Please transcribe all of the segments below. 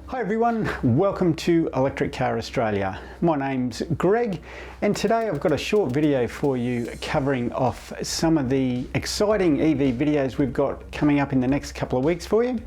Hi everyone, welcome to Electric Car Australia. My name's Greg and today I've got a short video for you covering off some of the exciting EV videos we've got coming up in the next couple of weeks for you.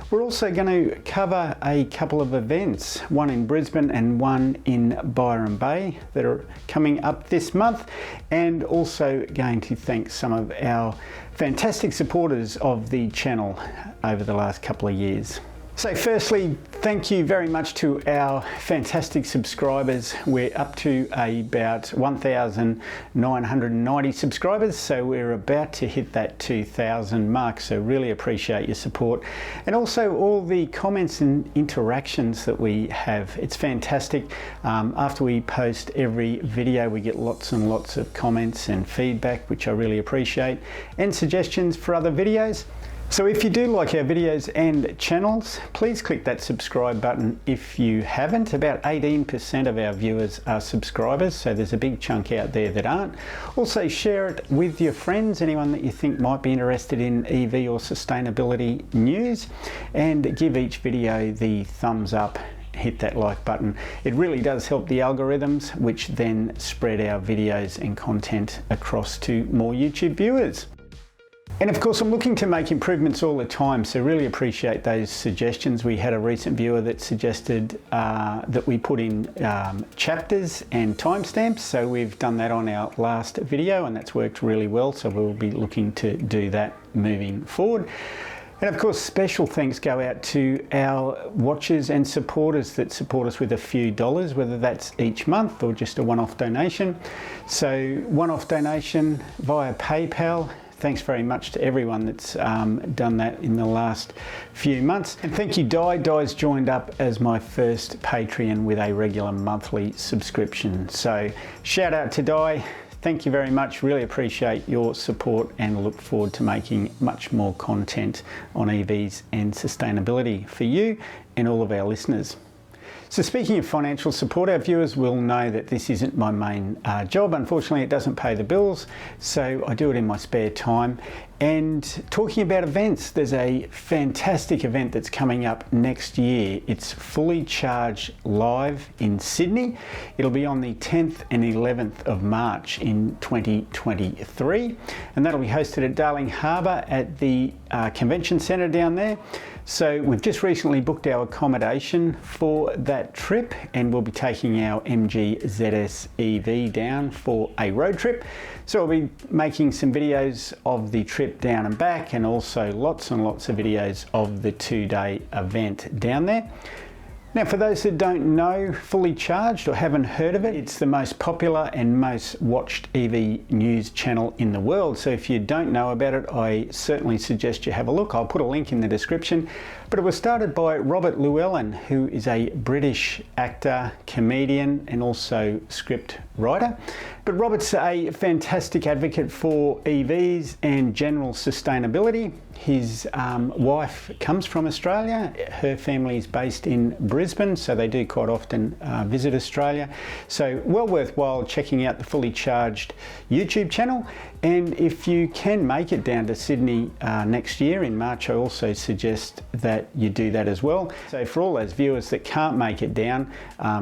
We're also going to cover a couple of events, one in Brisbane and one in Byron Bay that are coming up this month, and also going to thank some of our fantastic supporters of the channel over the last couple of years. So firstly, thank you very much to our fantastic subscribers. We're up to about 1,990 subscribers, so we're about to hit that 2,000 mark, so really appreciate your support. And also all the comments and interactions that we have. It's fantastic. After we post every video, we get lots and lots of comments and feedback, which I really appreciate, and suggestions for other videos. So if you do like our videos and channels, please click that subscribe button if you haven't. About 18% of our viewers are subscribers, so there's a big chunk out there that aren't. Also share it with your friends, anyone that you think might be interested in EV or sustainability news, and give each video the thumbs up. Hit that like button. It really does help the algorithms, which then spread our videos and content across to more YouTube viewers. And of course, I'm looking to make improvements all the time, so really appreciate those suggestions. We had a recent viewer that suggested that we put in chapters and timestamps, so we've done that on our last video and that's worked really well, so we'll be looking to do that moving forward. And of course, special thanks go out to our watchers and supporters that support us with a few dollars, whether that's each month or just a one-off donation. So one-off donation via PayPal. Thanks very much to everyone that's done that in the last few months. And thank you, Di. Di's joined up as my first Patreon with a regular monthly subscription. So shout out to Di. Thank you very much. Really appreciate your support and look forward to making much more content on EVs and sustainability for you and all of our listeners. So speaking of financial support, our viewers will know that this isn't my main job. Unfortunately, it doesn't pay the bills, so I do it in my spare time. And talking about events, there's a fantastic event that's coming up next year. It's Fully Charged Live in Sydney. It'll be on the 10th and 11th of March in 2023, and that'll be hosted at Darling Harbour at the Convention Centre down there. So we've just recently booked our accommodation for that trip, and we'll be taking our MG ZS EV down for a road trip. So we'll be making some videos of the trip down and back, and also lots and lots of videos of the two-day event down there. Now, for those that don't know Fully Charged or haven't heard of it, it's the most popular and most watched EV news channel in the world. So if you don't know about it, I certainly suggest you have a look. I'll put a link in the description. But it was started by Robert Llewellyn, who is a British actor, comedian, and also script writer. But Robert's a fantastic advocate for EVs and general sustainability. His wife comes from Australia. Her family is based in Brisbane, so they do quite often visit Australia. So well worthwhile checking out the Fully Charged YouTube channel. And if you can make it down to Sydney next year in March, I also suggest that you do that as well. So for all those viewers that can't make it down,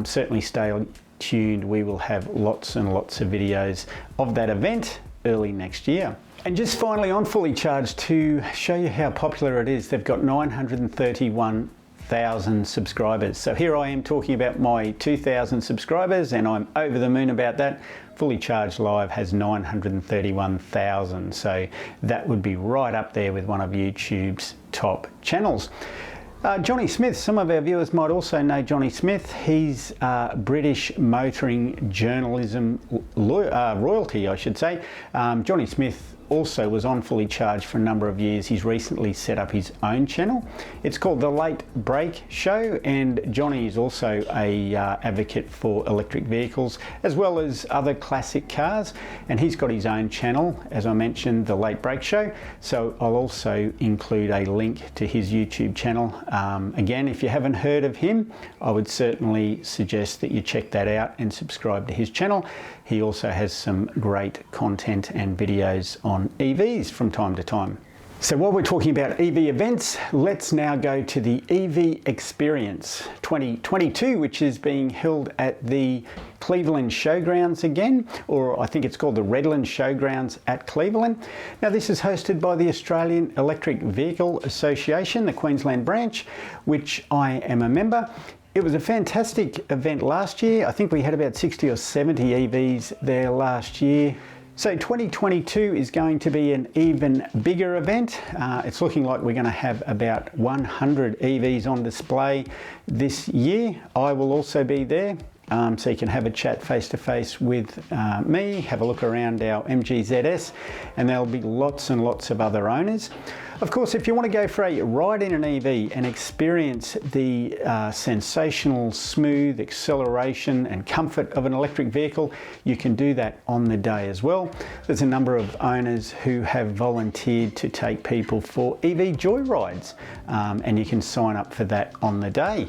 certainly stay tuned. We will have lots and lots of videos of that event early next year. And just finally on Fully Charged, to show you how popular it is, they've got 931,000 subscribers. So here I am talking about my 2,000 subscribers, and I'm over the moon about that. Fully Charged Live has 931,000, so that would be right up there with one of YouTube's top channels. Jonny Smith, some of our viewers might also know Jonny Smith. He's British motoring journalism royalty, I should say. Jonny Smith also was on Fully Charged for a number of years. He's recently set up his own channel. It's called The Late Break Show, and Jonny is also a advocate for electric vehicles as well as other classic cars, and he's got his own channel, as I mentioned, The Late Break Show. So I'll also include a link to his YouTube channel. Again, if you haven't heard of him, I would certainly suggest that you check that out and subscribe to his channel. He also has some great content and videos on EVs from time to time. So while we're talking about EV events, let's now go to the EV Experience 2022, which is being held at the Cleveland Showgrounds again, or I think it's called the Redlands Showgrounds at Cleveland. Now this is hosted by the Australian Electric Vehicle Association, the Queensland branch, which I am a member. It was a fantastic event last year. I think we had about 60 or 70 EVs there last year. So 2022 is going to be an even bigger event. It's looking like we're going to have about 100 EVs on display this year. I will also be there. So you can have a chat face to face with me, have a look around our MGZS, and there'll be lots and lots of other owners. Of course, if you want to go for a ride in an EV and experience the sensational, smooth acceleration and comfort of an electric vehicle, you can do that on the day as well. There's a number of owners who have volunteered to take people for EV joyrides, and you can sign up for that on the day.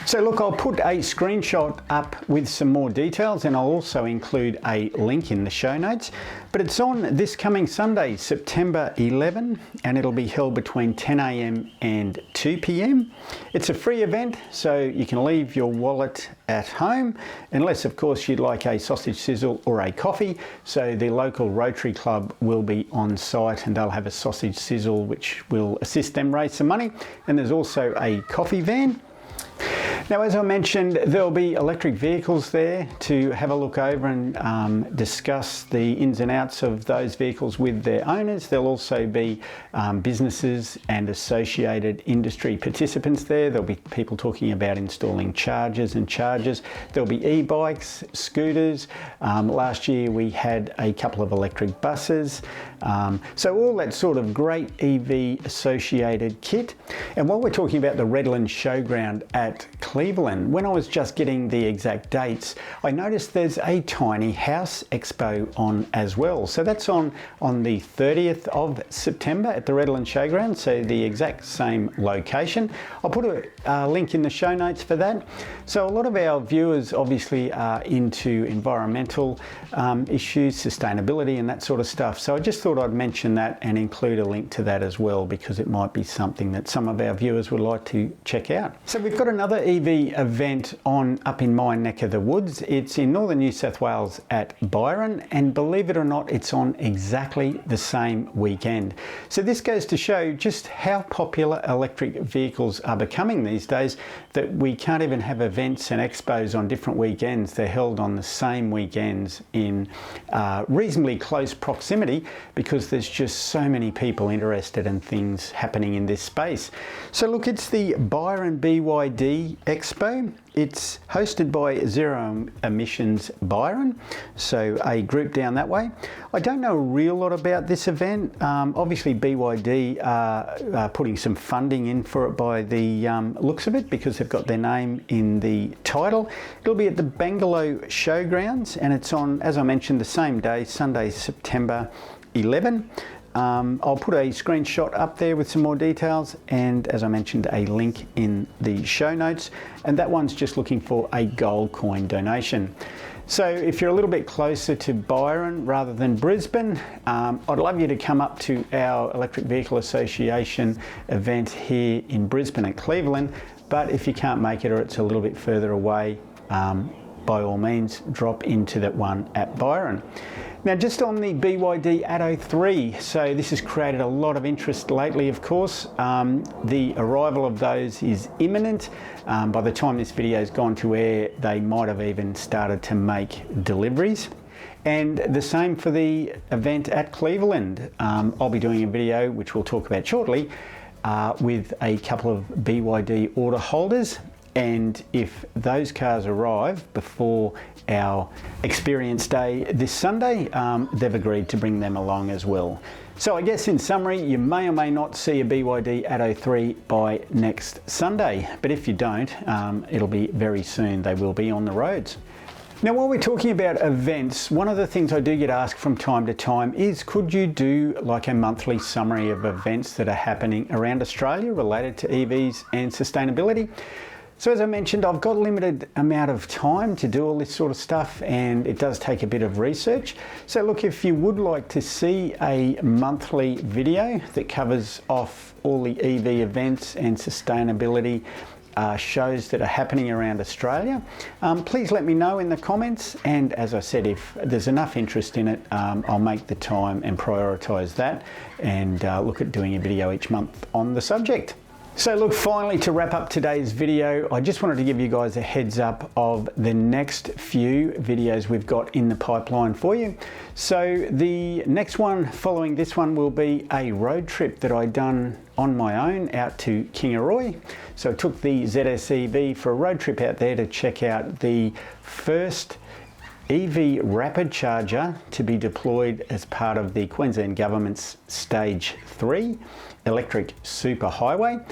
So look, I'll put a screenshot up with some more details, and I'll also include a link in the show notes. But it's on this coming Sunday, September 11, and it'll be held between 10 a.m. and 2 p.m. It's a free event, so you can leave your wallet at home, unless of course you'd like a sausage sizzle or a coffee. So the local Rotary Club will be on site, and they'll have a sausage sizzle which will assist them raise some money. And there's also a coffee van. Now, as I mentioned, there'll be electric vehicles there to have a look over and discuss the ins and outs of those vehicles with their owners. There'll also be businesses and associated industry participants there. There'll be people talking about installing chargers and chargers. There'll be e-bikes, scooters. Last year we had a couple of electric buses. So all that sort of great EV associated kit. And while we're talking about the Redlands Showground at Cleveland, when I was just getting the exact dates, I noticed there's a Tiny House Expo on as well. So that's on the 30th of September at the Redlands Showgrounds, so the exact same location. I'll put a link in the show notes for that. So a lot of our viewers obviously are into environmental issues, sustainability and that sort of stuff. So I just thought I'd mention that and include a link to that as well, because it might be something that some of our viewers would like to check out. So we've got another EV event on up in my neck of the woods. It's in northern New South Wales at Byron, and believe it or not, it's on exactly the same weekend. So this goes to show just how popular electric vehicles are becoming these days, that we can't even have events and expos on different weekends. They're held on the same weekends in reasonably close proximity, because there's just so many people interested in things happening in this space. So look, it's the Byron BYD Expo. It's hosted by Zero Emissions Byron, so a group down that way. I don't know a real lot about this event. Obviously BYD are putting some funding in for it by the looks of it, because they've got their name in the title. It'll be at the Bangalow Showgrounds, and it's on, as I mentioned, the same day, Sunday, September 11. I'll put a screenshot up there with some more details, and as I mentioned, a link in the show notes. And that one's just looking for a gold coin donation. So if you're a little bit closer to Byron rather than Brisbane, I'd love you to come up to our Electric Vehicle Association event here in Brisbane at Cleveland. But if you can't make it, or it's a little bit further away, by all means, drop into that one at Byron. Now, just on the BYD Atto 3, so this has created a lot of interest lately, of course. The arrival of those is imminent. By the time this video has gone to air, they might have even started to make deliveries. And the same for the event at Cleveland. I'll be doing a video, which we'll talk about shortly, with a couple of BYD order holders. And if those cars arrive before our experience day this Sunday, they've agreed to bring them along as well. So I guess in summary, you may or may not see a BYD Atto 3 by next Sunday, but if you don't, it'll be very soon. They will be on the roads. Now, while we're talking about events, one of the things I do get asked from time to time is, could you do like a monthly summary of events that are happening around Australia related to EVs and sustainability? So as I mentioned, I've got a limited amount of time to do all this sort of stuff, and it does take a bit of research. So look, if you would like to see a monthly video that covers off all the EV events and sustainability shows that are happening around Australia, please let me know in the comments, and as I said, if there's enough interest in it, I'll make the time and prioritise that and look at doing a video each month on the subject. So look, finally, to wrap up today's video, I just wanted to give you guys a heads up of the next few videos we've got in the pipeline for you. So the next one following this one will be a road trip that I done on my own out to Kingaroy. So I took the ZS EV for a road trip out there to check out the first EV rapid charger to be deployed as part of the Queensland Government's Stage 3 electric superhighway.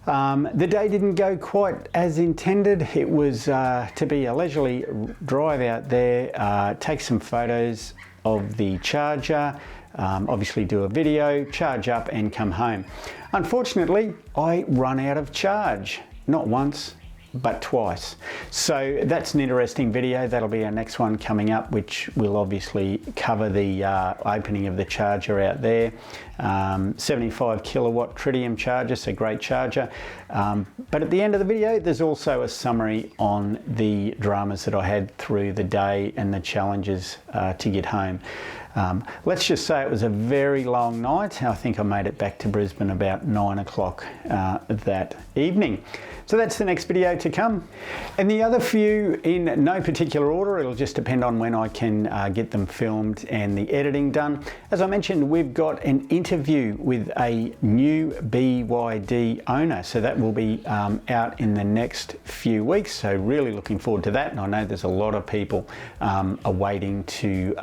The day didn't go quite as intended. It was to be a leisurely drive out there, take some photos of the charger, obviously do a video, charge up and come home. Unfortunately, I run out of charge, not once, but twice. So that's an interesting video. That'll be our next one coming up, which will obviously cover the opening of the charger out there. 75 kilowatt tritium charger, so great charger. But at the end of the video, there's also a summary on the dramas that I had through the day and the challenges to get home. Let's just say it was a very long night. I think I made it back to Brisbane about 9 o'clock that evening. So that's the next video to come. And the other few in no particular order, it'll just depend on when I can get them filmed and the editing done. As I mentioned, we've got an interview with a new BYD owner. So that will be out in the next few weeks. So really looking forward to that. And I know there's a lot of people are waiting to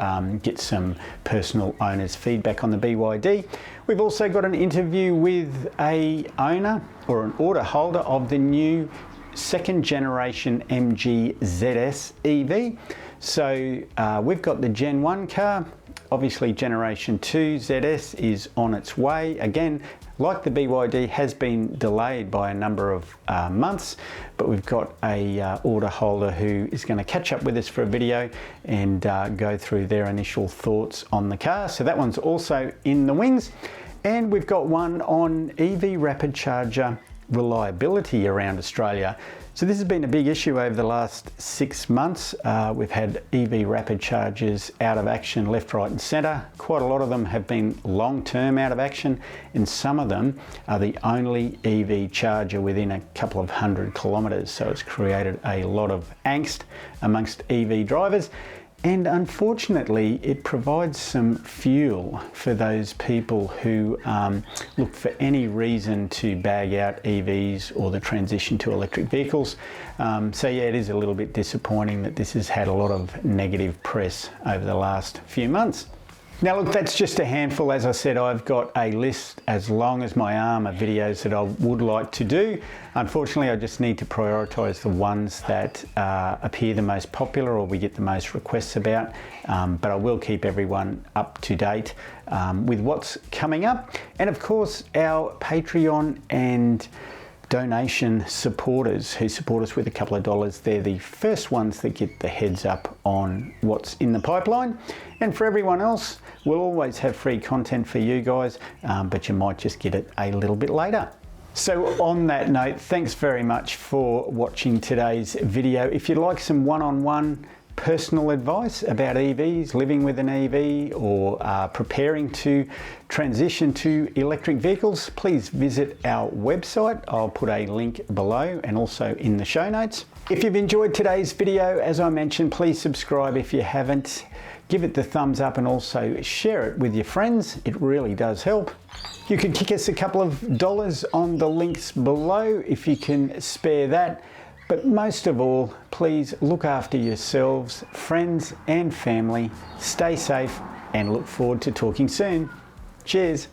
get some personal owner's feedback on the BYD. We've also got an interview with a owner or an order holder of the new second generation MG ZS EV. So we've got the Gen 1 car. Obviously Generation 2 ZS is on its way. Again, like the BYD, has been delayed by a number of months, but we've got a order holder who is going to catch up with us for a video and go through their initial thoughts on the car. So that one's also in the wings. And we've got one on EV rapid charger reliability around Australia. So this has been a big issue over the last 6 months. We've had EV rapid chargers out of action left, right and centre. Quite a lot of them have been long-term out of action, and some of them are the only EV charger within a couple of 100 kilometres. So it's created a lot of angst amongst EV drivers. And unfortunately, it provides some fuel for those people who look for any reason to bag out EVs or the transition to electric vehicles. So yeah, it is a little bit disappointing that this has had a lot of negative press over the last few months. Now look, that's just a handful. As I said, I've got a list as long as my arm of videos that I would like to do. Unfortunately, I just need to prioritise the ones that appear the most popular or we get the most requests about. But I will keep everyone up to date with what's coming up. And of course, our Patreon and donation supporters who support us with a couple of dollars, they're the first ones that get the heads up on what's in the pipeline. And for everyone else, we'll always have free content for you guys, but you might just get it a little bit later. So on that note, thanks very much for watching today's video. If you'd like some one-on-one personal advice about EVs, living with an EV, or preparing to transition to electric vehicles, please visit our website. I'll put a link below and also in the show notes. If you've enjoyed today's video, as I mentioned, please subscribe if you haven't. Give it the thumbs up and also share it with your friends. It really does help. You can kick us a couple of dollars on the links below if you can spare that. But most of all, please look after yourselves, friends and family. Stay safe and look forward to talking soon. Cheers.